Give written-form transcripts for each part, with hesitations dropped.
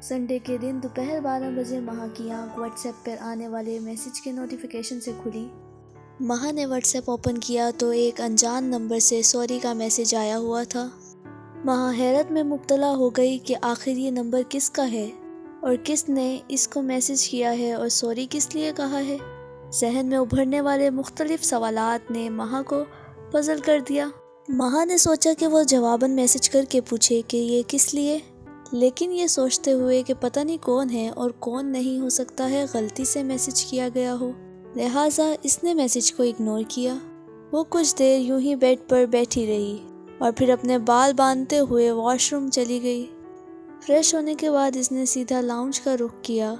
Sunday کے دن دوپہر 12 بجے مہا کی آنکھ واٹس ایپ پر آنے والے میسج کے نوٹیفیکیشن سے کھلی۔ مہا نے واٹس ایپ اوپن کیا تو ایک انجان نمبر سے سوری کا میسج آیا ہوا تھا۔ مہا حیرت میں مبتلا ہو گئی کہ آخر یہ نمبر کس کا ہے اور کس نے اس کو میسج کیا ہے اور سوری کس لیے کہا ہے۔ ذہن میں ابھرنے والے مختلف سوالات نے مہا کو پزل کر دیا۔ مہا نے سوچا کہ وہ جواباً میسج کر کے پوچھے کہ یہ کس لیے، لیکن یہ سوچتے ہوئے کہ پتہ نہیں کون ہے اور کون نہیں، ہو سکتا ہے غلطی سے میسج کیا گیا ہو، لہٰذا اس نے میسج کو اگنور کیا۔ وہ کچھ دیر یوں ہی بیڈ پر بیٹھی رہی اور پھر اپنے بال باندھتے ہوئے واش روم چلی گئی۔ فریش ہونے کے بعد اس نے سیدھا لاؤنج کا رخ کیا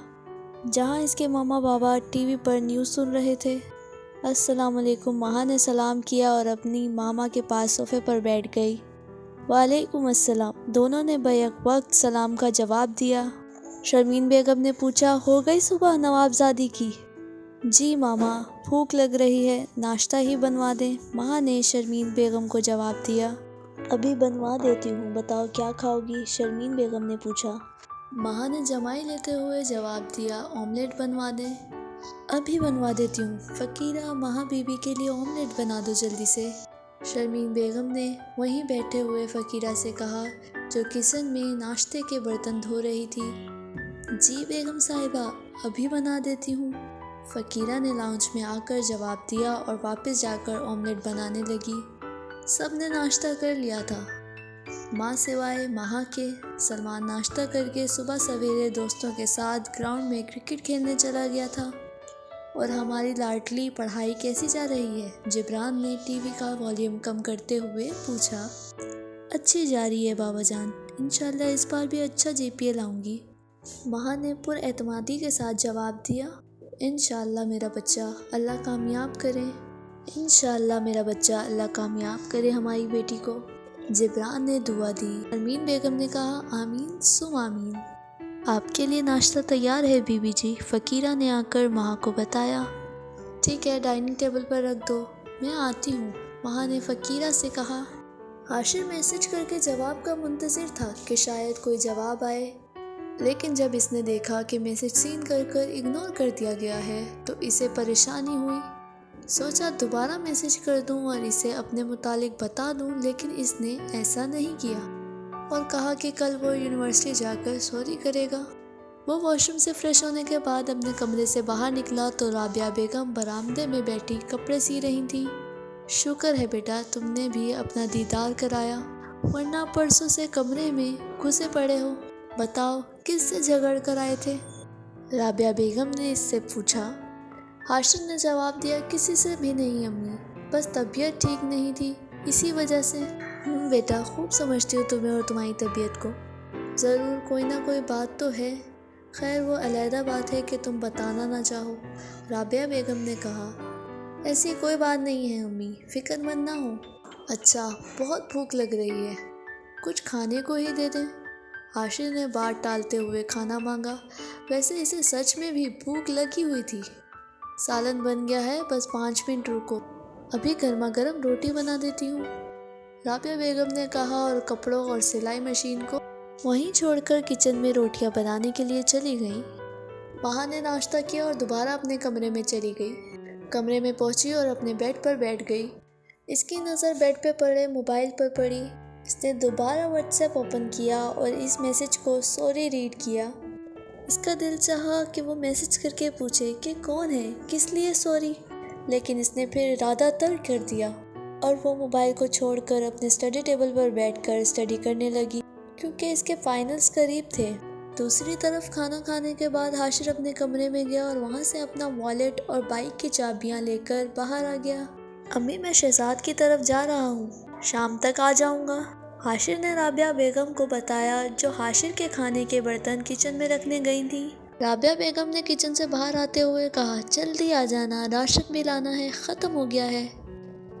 جہاں اس کے ماما بابا ٹی وی پر نیوز سن رہے تھے۔ السلام علیکم، مہا نے سلام کیا اور اپنی ماما کے پاس صوفے پر بیٹھ گئی۔ وعلیکم السلام، دونوں نے بیک وقت سلام کا جواب دیا۔ شرمین بیگم نے پوچھا، ہو گئی صبح نوابزادی کی؟ جی ماما، بھوک لگ رہی ہے، ناشتہ ہی بنوا دیں، مہا نے شرمین بیگم کو جواب دیا۔ ابھی بنوا دیتی ہوں، بتاؤ کیا کھاؤ گی؟ شرمین بیگم نے پوچھا۔ مہا نے جمائی لیتے ہوئے جواب دیا، آملیٹ بنوا دیں۔ ابھی بنوا دیتی ہوں، فقیرہ مہا بی بی کے لیے آملیٹ بنا دو جلدی سے۔ شرمین بیگم نے وہیں بیٹھے ہوئے فقیرہ سے کہا جو کچن میں ناشتے کے برتن دھو رہی تھی۔ جی بیگم صاحبہ، ابھی بنا دیتی ہوں، فقیرہ نے لاؤنج میں آ کر جواب دیا اور واپس جا کر آملیٹ بنانے لگی۔ سب نے ناشتہ کر لیا تھا، ماں سوائے مہا کے۔ سلمان ناشتہ کر کے صبح سویرے دوستوں کے ساتھ گراؤنڈ میں کرکٹ کھیلنے چلا گیا تھا۔ اور ہماری لاڈلی پڑھائی کیسی جا رہی ہے؟ جبران نے ٹی وی کا والیوم کم کرتے ہوئے پوچھا۔ اچھی جا رہی ہے بابا جان، انشاءاللہ اس بار بھی اچھا جی پی اے لاؤں گی، مہا نے پر اعتمادی کے ساتھ جواب دیا۔ انشاءاللہ میرا بچہ، اللہ کامیاب کرے، انشاءاللہ میرا بچہ، اللہ کامیاب کرے ہماری بیٹی کو، جبران نے دعا دی۔ شرمین بیگم نے کہا، آمین ثم آمین۔ آپ کے لیے ناشتہ تیار ہے بی بی جی، فقیرہ نے آ کر مہا کو بتایا۔ ٹھیک ہے، ڈائننگ ٹیبل پر رکھ دو، میں آتی ہوں، مہا نے فقیرہ سے کہا۔ حاشر میسج کر کے جواب کا منتظر تھا کہ شاید کوئی جواب آئے، لیکن جب اس نے دیکھا کہ میسج سین کر کر اگنور کر دیا گیا ہے تو اسے پریشانی ہوئی۔ سوچا دوبارہ میسج کر دوں اور اسے اپنے متعلق بتا دوں، لیکن اس نے ایسا نہیں کیا اور کہا کہ کل وہ یونیورسٹی جا کر سوری کرے گا۔ وہ واش روم سے فریش ہونے کے بعد اپنے کمرے سے باہر نکلا تو رابعہ بیگم برآمدے میں بیٹھی کپڑے سی رہی تھیں۔ شکر ہے بیٹا تم نے بھی اپنا دیدار کرایا، ورنہ پرسوں سے کمرے میں گھسے پڑے ہو، بتاؤ کس سے جھگڑ کر آئے تھے؟ رابعہ بیگم نے اس سے پوچھا۔ حاشر نے جواب دیا، کسی سے بھی نہیں امی، بس طبیعت ٹھیک نہیں تھی اسی وجہ سے۔ بیٹا خوب سمجھتی ہوں تمہیں اور تمہاری طبیعت کو، ضرور کوئی نہ کوئی بات تو ہے، خیر وہ علیحدہ بات ہے کہ تم بتانا نہ چاہو، رابعہ بیگم نے کہا۔ ایسی کوئی بات نہیں ہے امی، فکر مند نہ ہو۔ اچھا، بہت بھوک لگ رہی ہے، کچھ کھانے کو ہی دے دیں؟ حاشر نے بات ٹالتے ہوئے کھانا مانگا، ویسے اسے سچ میں بھی بھوک لگی ہوئی تھی۔ سالن بن گیا ہے، بس 5 منٹ رکو، ابھی گرما گرم روٹی بنا دیتی ہوں، رابعہ بیگم نے کہا اور کپڑوں اور سلائی مشین کو وہیں چھوڑ کر کچن میں روٹیاں بنانے کے لیے چلی گئی۔ مہا نے ناشتہ کیا اور دوبارہ اپنے کمرے میں چلی گئی۔ کمرے میں پہنچی اور اپنے بیڈ پر بیٹھ گئی۔ اس کی نظر بیڈ پہ پڑے موبائل پر پڑی۔ اس نے دوبارہ واٹس ایپ اوپن کیا اور اس میسج کو سوری ریڈ کیا۔ اس کا دل چاہا کہ وہ میسج کر کے پوچھے کہ کون ہے، کس لیے سوری، لیکن اس نے پھر ارادہ ترک کر دیا اور وہ موبائل کو چھوڑ کر اپنے اسٹڈی ٹیبل پر بیٹھ کر اسٹڈی کرنے لگی کیونکہ اس کے فائنلز قریب تھے۔ دوسری طرف کھانا کھانے کے بعد حاشر اپنے کمرے میں گیا اور وہاں سے اپنا والیٹ اور بائک کی چابیاں لے کر باہر آ گیا۔ امی میں شہزاد کی طرف جا رہا ہوں، شام تک آ جاؤں گا، حاشر نے رابعہ بیگم کو بتایا جو حاشر کے کھانے کے برتن کچن میں رکھنے گئی تھیں۔ رابعہ بیگم نے کچن سے باہر آتے ہوئے کہا، جلدی آ جانا، راشن بھی لانا ہے، ختم ہو گیا ہے۔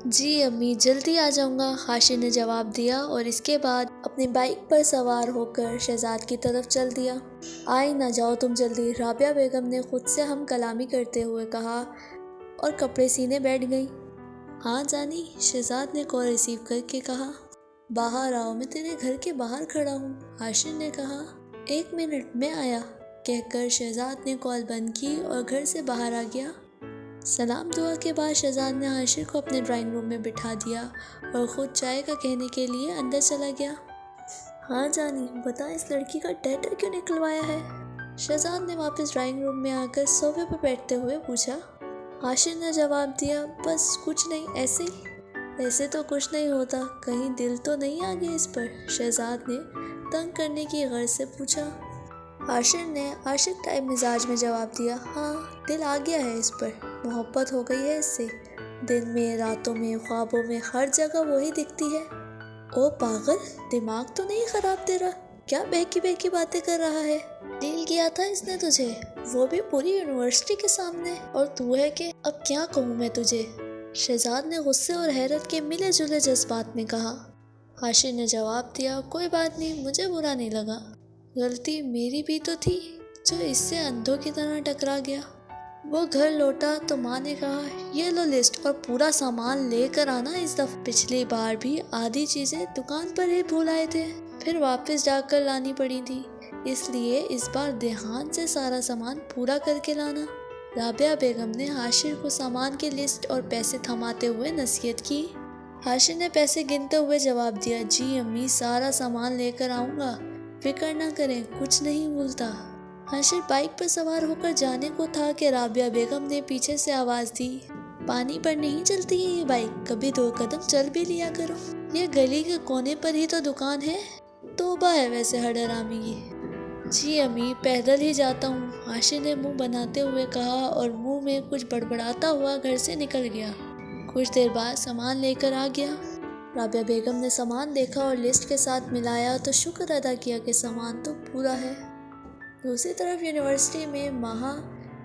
جی امی جلدی آ جاؤں گا، حاشر نے جواب دیا اور اس کے بعد اپنی بائک پر سوار ہو کر شہزاد کی طرف چل دیا۔ آئی نہ جاؤ تم جلدی، رابعہ بیگم نے خود سے ہم کلامی کرتے ہوئے کہا اور کپڑے سینے بیٹھ گئی۔ ہاں جانی، شہزاد نے کال ریسیو کر کے کہا۔ باہر آؤ، میں تیرے گھر کے باہر کھڑا ہوں، حاشر نے کہا۔ ایک منٹ میں آیا کہہ کر شہزاد نے کال بند کی اور گھر سے باہر آ گیا۔ سلام دعا کے بعد شہزاد نے عاشر کو اپنے ڈرائنگ روم میں بٹھا دیا اور خود چائے کا کہنے کے لیے اندر چلا گیا۔ ہاں جانی، بتا اس لڑکی کا ٹیٹر کیوں نکلوایا ہے؟ شہزاد نے واپس ڈرائنگ روم میں آ کر صوفے پر بیٹھتے ہوئے پوچھا۔ عاشر نے جواب دیا، بس کچھ نہیں، ایسے ہی۔ ایسے تو کچھ نہیں ہوتا، کہیں دل تو نہیں آ گیا اس پر؟ شہزاد نے تنگ کرنے کی غرض سے پوچھا۔ عاشر نے عاشق ٹائپ مزاج میں جواب دیا، ہاں دل آ گیا ہے اس پر، محبت ہو گئی ہے اس سے، دن میں، راتوں میں، خوابوں میں، ہر جگہ وہی دکھتی ہے۔ او پاگل، دماغ تو نہیں خراب تیرا؟ کیا بہکی بہکی باتیں کر رہا ہے؟ ڈیل کیا تھا اس نے تجھے، وہ بھی پوری یونیورسٹی کے سامنے، اور تو ہے کہ اب کیا کہوں میں تجھے؟ شہزاد نے غصے اور حیرت کے ملے جلے جذبات میں کہا۔ عاشر نے جواب دیا، کوئی بات نہیں، مجھے برا نہیں لگا، غلطی میری بھی تو تھی جو اس سے اندھوں کی طرح ٹکرا گیا۔ وہ گھر لوٹا تو ماں نے کہا، یہ لو لسٹ اور پورا سامان لے کر آنا اس دفعہ، پچھلی بار بھی آدھی چیزیں دکان پر ہی بھول آئے تھے، پھر واپس جا کر لانی پڑی تھی، اس لیے اس بار دھیان سے سارا سامان پورا کر کے لانا۔ رابعہ بیگم نے عاشر کو سامان کی لسٹ اور پیسے تھماتے ہوئے نصیحت کی۔ عاشر نے پیسے گنتے ہوئے جواب دیا، جی امی، سارا سامان لے کر آؤں گا، فکر نہ کریں، کچھ نہیں بھولتا۔ عاشر بائک پر سوار ہو کر جانے کو تھا کہ رابعہ بیگم نے پیچھے سے آواز دی، پانی پر نہیں چلتی ہے یہ بائک، کبھی 2 قدم چل بھی لیا کرو، یہ گلی کے کونے پر ہی تو دکان ہے، توبہ ہے ویسے ہر ڈرامی کی۔ جی امی، پیدل ہی جاتا ہوں، عاشر نے منہ بناتے ہوئے کہا اور منہ میں کچھ بڑبڑاتا ہوا گھر سے نکل گیا۔ کچھ دیر بعد سامان لے کر آ گیا۔ رابعہ بیگم نے سامان دیکھا اور لسٹ کے ساتھ ملایا تو شکر ادا کیا کہ سامان تو پورا ہے۔ دوسری طرف یونیورسٹی میں مہا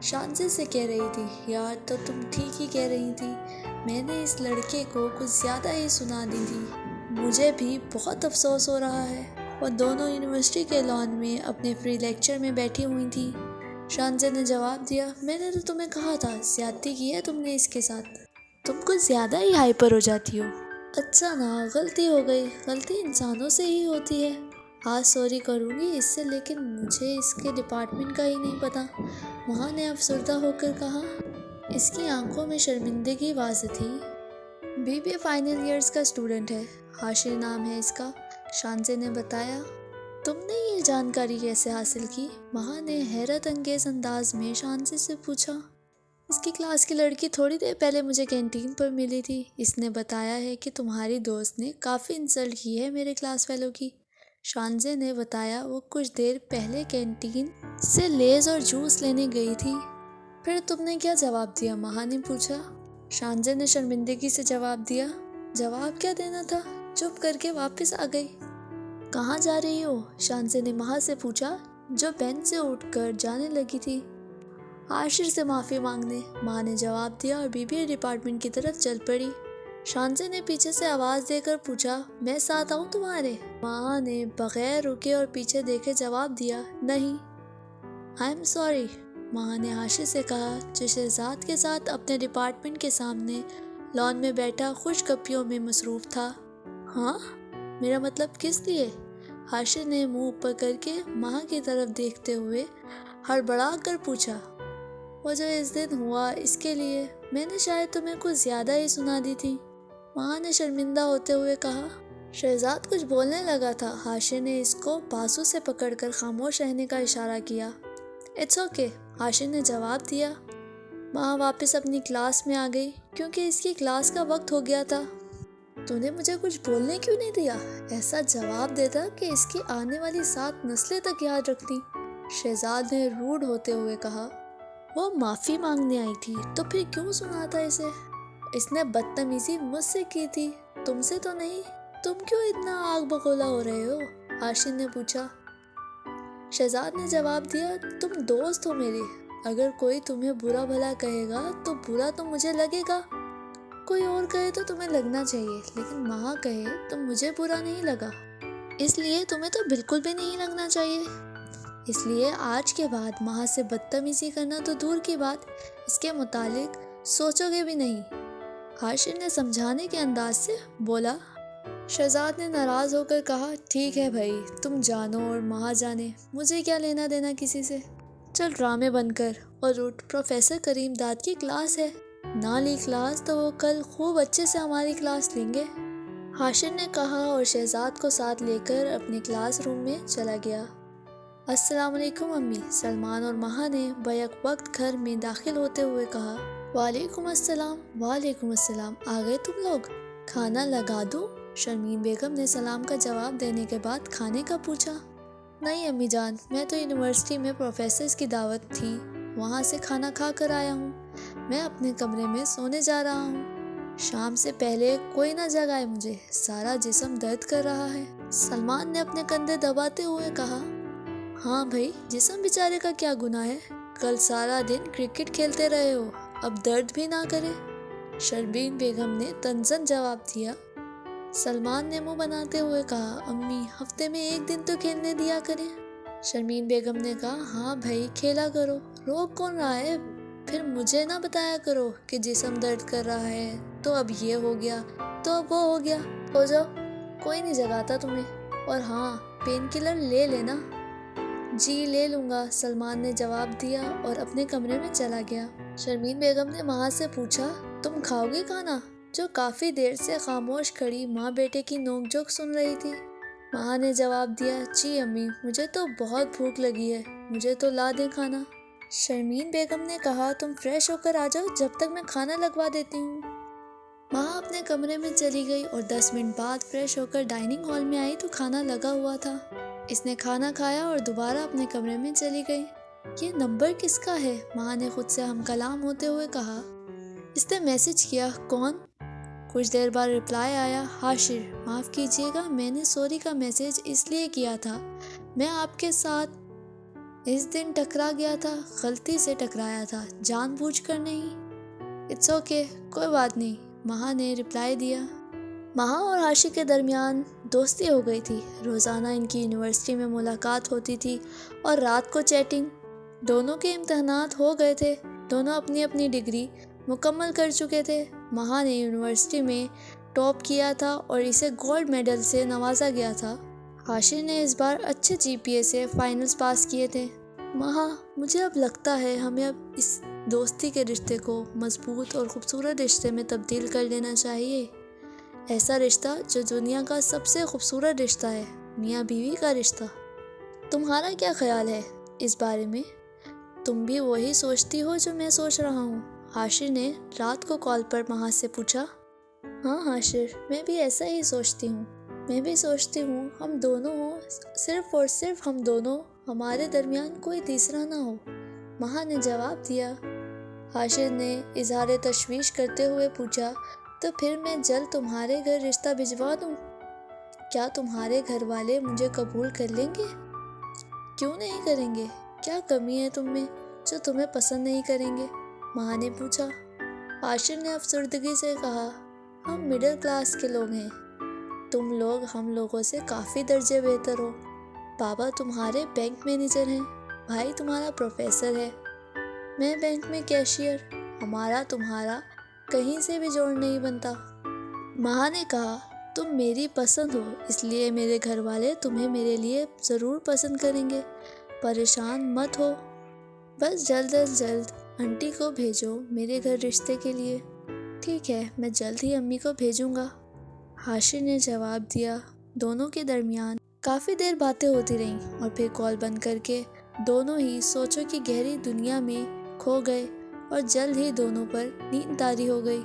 شانزے سے کہہ رہی تھی، یار تو تم ٹھیک ہی کہہ رہی تھی، میں نے اس لڑکے کو کچھ زیادہ ہی سنا دی تھی، مجھے بھی بہت افسوس ہو رہا ہے۔ وہ دونوں یونیورسٹی کے لان میں اپنے فری لیکچر میں بیٹھی ہوئی تھیں۔ شانزے نے جواب دیا، میں نے تو تمہیں کہا تھا، زیادتی کی ہے تم نے اس کے ساتھ، تم کچھ زیادہ ہی ہائپر ہو جاتی ہو۔ اچھا نا، غلطی ہو گئی، غلطی انسانوں سے ہی ہوتی ہے، آج سوری کروں گی اس سے، لیکن مجھے اس کے ڈپارٹمنٹ کا ہی نہیں پتا، وہاں نے افسردہ ہو کر کہا۔ اس کی آنکھوں میں شرمندگی واضح تھی۔ B B A final years کا اسٹوڈنٹ ہے، عاشر نام ہے اس کا، شانزے نے بتایا۔ تم نے یہ جانکاری کیسے حاصل کی؟ مہا نے حیرت انگیز انداز میں شانزے سے پوچھا۔ اس کی کلاس کی لڑکی تھوڑی دیر پہلے مجھے کینٹین پر ملی تھی، اس نے بتایا ہے کہ تمہاری دوست نے کافی انسلٹ کی ہے میرے کلاس فیلو کی۔ شانزے نے بتایا، وہ کچھ دیر پہلے کینٹین سے لیز اور جوس لینے گئی تھی۔ پھر تم نے کیا جواب دیا؟ مہا نے پوچھا۔ شانزے نے شرمندگی سے جواب دیا، جواب کیا دینا تھا، چپ کر کے واپس آ گئی۔ کہاں جا رہی ہو؟ شانزے نے مہا سے پوچھا جو بینچ سے اٹھ کر جانے لگی تھی۔ عاشر سے معافی مانگنے، ماں نے جواب دیا اور بی بی اے ڈپارٹمنٹ کی طرف چل پڑی۔ شانزے نے پیچھے سے آواز دے کر پوچھا، میں ساتھ آؤں تمہارے؟ ماں نے بغیر رکے اور پیچھے دیکھے جواب دیا، نہیں۔ آئی ایم سوری، ماں نے عاشر سے کہا جو شہزاد کے ساتھ اپنے ڈپارٹمنٹ کے سامنے لان میں بیٹھا خوش گپیوں میں مصروف تھا۔ ہاں؟ میرا مطلب کس لیے؟ عاشر نے منہ اوپر کر کے ماں کی طرف دیکھتے ہوئے ہڑبڑا کر پوچھا، وہ جو اس دن ہوا اس کے لیے، میں نے شاید تمہیں کچھ زیادہ ہی سنا دی تھی، ماں نے شرمندہ ہوتے ہوئے کہا۔ شہزاد کچھ بولنے لگا تھا، عاشر نے اس کو بازو سے پکڑ کر خاموش رہنے کا اشارہ کیا۔ اٹس اوکے، عاشر نے جواب دیا۔ ماں واپس اپنی کلاس میں آ گئی کیونکہ اس کی کلاس کا وقت ہو گیا تھا۔ تو نے مجھے کچھ بولنے کیوں نہیں دیا؟ ایسا جواب دیتا کہ اس کی آنے والی 7 نسلیں تک یاد رکھتی، شہزاد نے روڈ ہوتے ہوئے کہا۔ وہ معافی مانگنے آئی تھی تو پھر کیوں سناتا اسے؟ اس نے بدتمیزی مجھ سے کی تھی، تم سے تو نہیں، تم کیوں اتنا آگ بگولا ہو رہے ہو؟ عاشر نے پوچھا۔ شہزاد نے جواب دیا، تم دوست ہو میری، اگر کوئی تمہیں برا بھلا کہے گا تو برا تو مجھے لگے گا، کوئی اور کہے تو تمہیں لگنا چاہیے، لیکن ماں کہے تو مجھے برا نہیں لگا، اس لیے تمہیں تو بالکل بھی نہیں لگنا چاہیے، اس لیے آج کے بعد ماں سے بدتمیزی کرنا تو دور کی بات، اس کے متعلق سوچو گے بھی نہیں۔ عاشر نے سمجھانے کے انداز سے بولا۔ شہزاد نے ناراض ہو کر کہا، ٹھیک ہے بھائی، تم جانو اور ماں جانے، مجھے کیا لینا دینا کسی سے۔ چل ڈرامے بند کر اور اٹھ، پروفیسر کریم داد کی کلاس ہے، نہ لی کلاس تو وہ کل خوب اچھے سے ہماری کلاس لیں گے۔ حاشر نے کہا اور شہزاد کو ساتھ لے کر اپنے کلاس روم میں چلا گیا۔ السلام علیکم امی، سلمان اور مہا نے بیک وقت گھر میں داخل ہوتے ہوئے کہا۔ وعلیکم السلام۔ وعلیکم السلام، آ گئے تم لوگ، کھانا لگا دوں؟ شرمین بیگم نے سلام کا جواب دینے کے بعد کھانے کا پوچھا۔ نہیں امی جان، میں تو یونیورسٹی میں پروفیسرز کی دعوت تھی، وہاں سے کھانا کھا کر آیا ہوں، میں اپنے کمرے میں سونے جا رہا ہوں، شام سے پہلے کوئی نہ جگائے مجھے، سارا جسم درد کر رہا ہے۔ سلمان نے اپنے کندھے دباتے ہوئے کہا، ہاں بھائی، جسم بیچارے کا کیا گناہ ہے، کل سارا دن کرکٹ کھیلتے رہے ہو، اب درد بھی نہ کرے، شرمین بیگم نے طنزاً جواب دیا۔ سلمان نے منہ بناتے ہوئے کہا، امی ہفتے میں ایک دن تو کھیلنے دیا کریں۔ شرمین بیگم نے کہا، ہاں بھائی کھیلا کرو، روک کون رہا ہے، پھر مجھے نہ بتایا کرو کہ جسم درد کر رہا ہے تو اب یہ ہو گیا تو اب وہ ہو گیا، ہو جاؤ، کوئی نہیں جگاتا تمہیں، اور ہاں پین کلر لے لینا۔ جی لے لوں گا، سلمان نے جواب دیا اور اپنے کمرے میں چلا گیا۔ شرمین بیگم نے ماں سے پوچھا، تم کھاؤ گے کھانا؟ جو کافی دیر سے خاموش کھڑی ماں بیٹے کی نوک جھوک سن رہی تھی۔ ماں نے جواب دیا، جی امی، مجھے تو بہت بھوک لگی ہے، مجھے تو لا دیں کھانا۔ شرمین بیگم نے کہا، تم فریش ہو کر آ جاؤ، جب تک میں کھانا لگوا دیتی ہوں۔ ماں اپنے کمرے میں چلی گئی اور 10 منٹ بعد فریش ہو کر ڈائننگ ہال میں آئی تو کھانا لگا ہوا تھا۔ اس نے کھانا کھایا اور دوبارہ اپنے کمرے میں چلی گئی۔ یہ نمبر کس کا ہے؟ ماں نے خود سے ہم کلام ہوتے ہوئے کہا۔ اس نے میسج کیا، کون؟ کچھ دیر بعد رپلائی آیا، حاشر، معاف کیجیے گا، میں نے سوری کا میسج اس لیے کیا تھا، میں آپ کے ساتھ اس دن ٹکرا گیا تھا، غلطی سے ٹکرایا تھا، جان بوجھ کر نہیں۔ اٹس اوکے، کوئی بات نہیں، مہا نے رپلائی دیا۔ مہا اور حاشر کے درمیان دوستی ہو گئی تھی، روزانہ ان کی یونیورسٹی میں ملاقات ہوتی تھی اور رات کو چیٹنگ۔ دونوں کے امتحانات ہو گئے تھے، دونوں اپنی اپنی ڈگری مکمل کر چکے تھے۔ مہا نے یونیورسٹی میں ٹاپ کیا تھا اور اسے گولڈ میڈل سے نوازا گیا تھا۔ حاشر نے اس بار اچھے جی پی اے سے فائنلز پاس کیے تھے۔ مہا، مجھے اب لگتا ہے ہمیں اب اس دوستی کے رشتے کو مضبوط اور خوبصورت رشتے میں تبدیل کر لینا چاہیے، ایسا رشتہ جو دنیا کا سب سے خوبصورت رشتہ ہے، میاں بیوی کا رشتہ۔ تمہارا کیا خیال ہے اس بارے میں؟ تم بھی وہی سوچتی ہو جو میں سوچ رہا ہوں؟ حاشر نے رات کو کال پر مہا سے پوچھا۔ ہاں حاشر، میں بھی ایسا ہی سوچتی ہوں، میں بھی سوچتی ہوں ہم دونوں ہوں، صرف اور صرف ہم دونوں، ہمارے درمیان کوئی تیسرا نہ ہو، مہا نے جواب دیا۔ حاشر نے اظہار تشویش کرتے ہوئے پوچھا، تو پھر میں جلد تمہارے گھر رشتہ بھجوا دوں؟ کیا تمہارے گھر والے مجھے قبول کر لیں گے؟ کیوں نہیں کریں گے؟ کیا کمی ہے تم میں جو تمہیں پسند نہیں کریں گے؟ مہا نے پوچھا۔ حاشر نے افسردگی سے کہا، ہم مڈل کلاس کے لوگ ہیں، تم لوگ ہم لوگوں سے کافی درجے بہتر ہو، بابا تمہارے بینک مینیجر ہیں، بھائی تمہارا پروفیسر ہے، میں بینک میں کیشیئر، ہمارا تمہارا کہیں سے بھی جوڑ نہیں بنتا۔ مہا نے کہا، تم میری پسند ہو، اس لیے میرے گھر والے تمہیں میرے لیے ضرور پسند کریں گے، پریشان مت ہو، بس جلد از جلد آنٹی کو بھیجو میرے گھر رشتے کے لیے۔ ٹھیک ہے، میں جلد ہی امی کو بھیجوں گا، حاشر نے جواب دیا۔ دونوں کے درمیان کافی دیر باتیں ہوتی رہیں اور پھر کال بند کر کے دونوں ہی سوچوں کی گہری دنیا میں کھو گئے اور جلد ہی دونوں پر نیند طاری ہو گئی۔